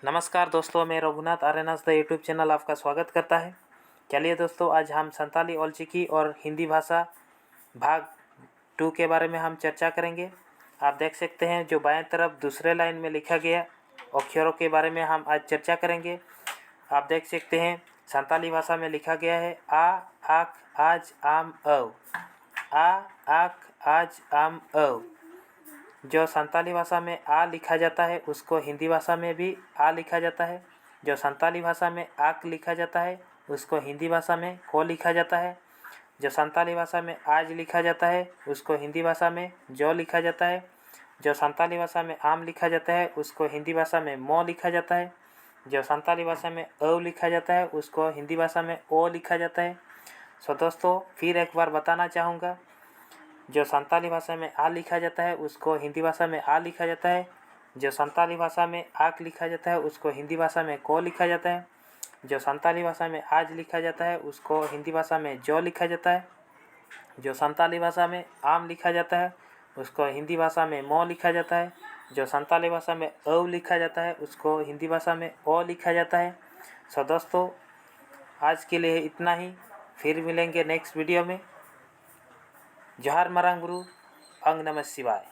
नमस्कार दोस्तों, मैं Raghunath Aryanath the YouTube channel आपका स्वागत करता है। चलिए दोस्तों, आज हम संताली औलचिकी और हिंदी भाषा भाग 2 के बारे में हम चर्चा करेंगे। आप देख सकते हैं जो बाएं तरफ दूसरे लाइन में लिखा गया अक्षरों के बारे में हम आज चर्चा करेंगे। आप देख सकते हैं संताली भाषा में लिखा गया है आ, आख, आज, आम, औ। आ, आख, आज, आम, औ। जो संताली भाषा में आ लिखा जाता है उसको हिंदी भाषा में भी आ लिखा जाता है। जो संताली भाषा में आक लिखा जाता है उसको हिंदी भाषा में को लिखा जाता है। जो संताली भाषा में आज लिखा जाता है उसको हिंदी भाषा में जो लिखा जाता है। जो संताली भाषा में आम लिखा जाता है उसको हिंदी भाषा में मो लिखा जाता है। जो संताली भाषा में औ लिखा जाता है उसको हिंदी भाषा में ओ लिखा जाता है। सो दोस्तों, फिर एक बार बताना चाहूँगा, जो संताली भाषा में आ लिखा जाता है उसको हिंदी भाषा में आ लिखा जाता है। जो संताली भाषा में आक लिखा जाता है उसको हिंदी भाषा में को लिखा जाता है। जो संताली भाषा में आज लिखा जाता है उसको हिंदी भाषा में जो लिखा जाता है। जो संताली भाषा में आम लिखा जाता है उसको हिंदी भाषा में मो लिखा जाता है। जो संताली भाषा में औ लिखा जाता है उसको हिंदी भाषा में ओ लिखा जाता है। सो दोस्तों, आज के लिए इतना ही। फिर मिलेंगे नेक्स्ट वीडियो में। जोहार मारांग गुरु, अंग नमः शिवाय।